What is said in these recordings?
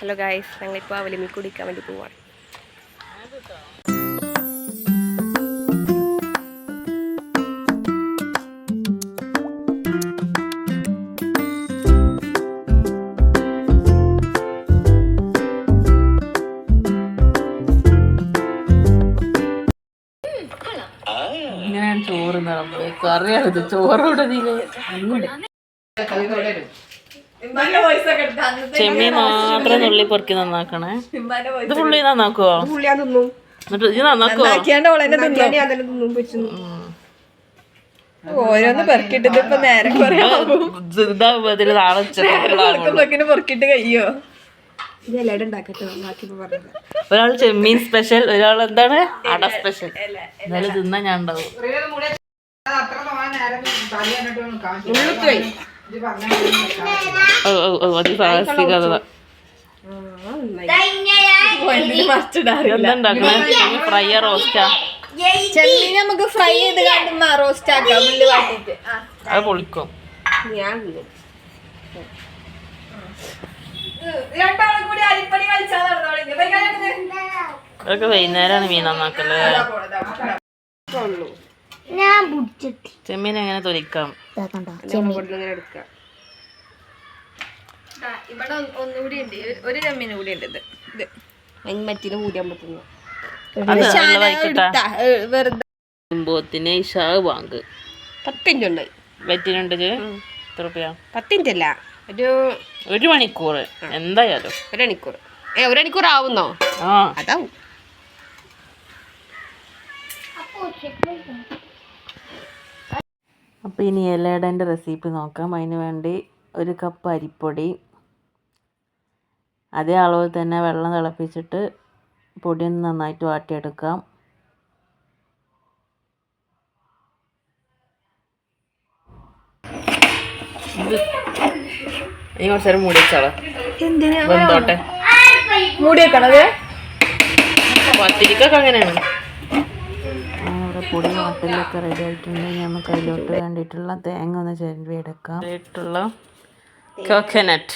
Hello guys, ഞങ്ങളിപ്പോൾ അവലിമി കുടിക്കാൻ വേണ്ടി പോവാണ്. ഇങ്ങനെയാണ് ചോറ് കറിയാണിത് ചോറോടെ ചെമ്മീൻ മാത്രം നുള്ളി പൊറുക്കി നന്നാക്കണേ. ഇത് പുള്ളി നന്നാക്കുവോ? എന്നിട്ട് ഇത് നന്നാക്കുവോ? ഓരോന്ന് പെറുക്കിട്ട് ഇപ്പൊ നേരം പൊറുക്കിട്ട് കഴിയോ? ഒരാൾ ചെമ്മീൻ സ്പെഷ്യൽ, ഒരാൾ എന്താണ് അട സ്പെഷ്യൽ. എന്നാലും തിന്നാ ഞാൻ ഉണ്ടാവും. ഫ്രൈ റോസ്റ്റാ? ചെമ്മീൻ നമുക്ക് ഫ്രൈ ചെയ്ത് റോസ്റ്റ് ആക്കാം. അത് പൊളിക്കും. അതൊക്കെ വൈകുന്നേരമാണ് മീൻ നന്നാക്കല്. ചെമ്മീൻ എങ്ങനെ തൊലിക്കാം? ഇവിടെ ഒന്നുകൂടി ഉണ്ട്, ഒരു ചെമ്മീൻ കൂടി ഉണ്ട്. ഇത് മറ്റിന് കൂടിയാൻ പറ്റുന്നു. വെറുതെ ഇഷാ ബാങ്ക് 10 മിനിറ്റ് ഉണ്ട്. വെറ്റിനുണ്ട്. എത്ര രൂപ? 10 മിനിറ്റ് അല്ല, ഒരു മണിക്കൂർ എന്തായാലും. ഒരു മണിക്കൂർ ആവുന്നോ? അതാവും. അപ്പോൾ ഇനി ഇലയടേൻ്റെ റെസിപ്പി നോക്കാം. അതിന് വേണ്ടി 1 കപ്പ് അരിപ്പൊടി, അതേ അളവിൽ തന്നെ വെള്ളം തിളപ്പിച്ചിട്ട് പൊടിയൊന്ന് നന്നായിട്ട് വാട്ടിയെടുക്കാം. ഈ കുറച്ച് നേരം മൂടി വെച്ചാളോ, വെന്തോട്ടെ. മൂടി വെക്കണത് പത്തിരിക്കൊക്കെ അങ്ങനെയാണ്. ഇവിടെ പൊടി വാട്ടലൊക്കെ റെഡി ആയിട്ടുണ്ടെങ്കിൽ നമുക്ക് അതിലോട്ട് വേണ്ടിയിട്ടുള്ള തേങ്ങ ഒന്ന് ചിരണ്ടി എടുക്കാം. ആയിട്ടുള്ള കോക്കനട്ട്,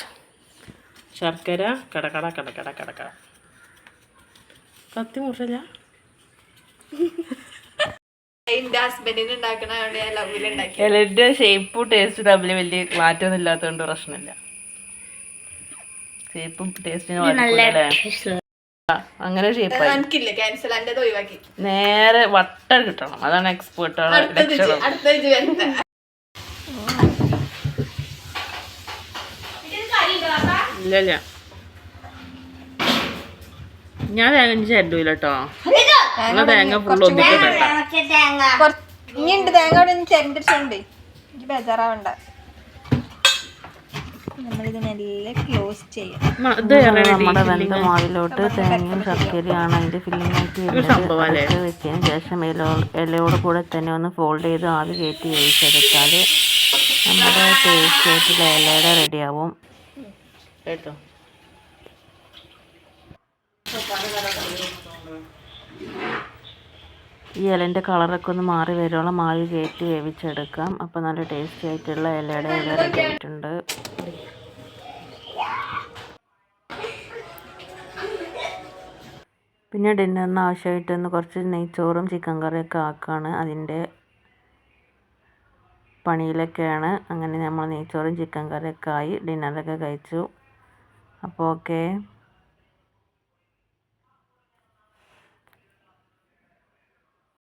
ശർക്കര, കടകട കടകട കടകട. കത്തി മുറില്ല. ഇലയുടെ ഷേപ്പും ടേസ്റ്റും തമ്മിൽ വലിയ മാറ്റമൊന്നും ഇല്ലാത്തതുകൊണ്ട് പ്രശ്നമില്ല. ഷേപ്പും ടേസ്റ്റിനും അങ്ങനെ ഷേപ്പായി നേരെ വട്ടം കിട്ടണം. അതാണ് എക്സ്പേർട്ടുകളുടെ ലക്ഷണം. ഇല്ല ഞാൻ തേങ്ങ ചേരൂല കേട്ടോ. തേങ്ങ ഫുള്ള് ഒന്നിക്കട്ടെ. ബേജാറാവണ്ട. നമ്മളിത് നല്ല ക്ലോസ് ചെയ്യാം. നമ്മുടെ വെന്ത മാവിലോട്ട് തേങ്ങയും ശർക്കരയാണ് അതിൻ്റെ ഫില്ലിംഗ് ആയിട്ട് വരുന്നത്. വെച്ചതിന് ശേഷം ഇലയോട് കൂടെ തന്നെ ഒന്ന് ഫോൾഡ് ചെയ്ത് ആവി കയറ്റി വേവിച്ചെടുത്താൽ നമ്മുടെ ടേസ്റ്റ് ആയിട്ടുള്ള ഇലയുടെ റെഡിയാവും കേട്ടോ. ഈ ഇലൻ്റെ കളറൊക്കെ ഒന്ന് മാറി വരുവോളം ആവി കയറ്റി വേവിച്ചെടുക്കാം. അപ്പോൾ നല്ല ടേസ്റ്റി ആയിട്ടുള്ള ഇലയുടെ ഇല റെഡി ആയിട്ടുണ്ട്. പിന്നെ ഡിന്നറിന് ആവശ്യമായിട്ടൊന്ന് കുറച്ച് നെയ്ച്ചോറും ചിക്കൻ കറിയൊക്കെ ആക്കുകയാണ്. അതിൻ്റെ പണിയിലൊക്കെയാണ്. അങ്ങനെ നമ്മൾ നെയ്ച്ചോറും ചിക്കൻ കറിയൊക്കെ ആയി ഡിന്നറൊക്കെ കഴിച്ചു. അപ്പോൾ ഓക്കെ.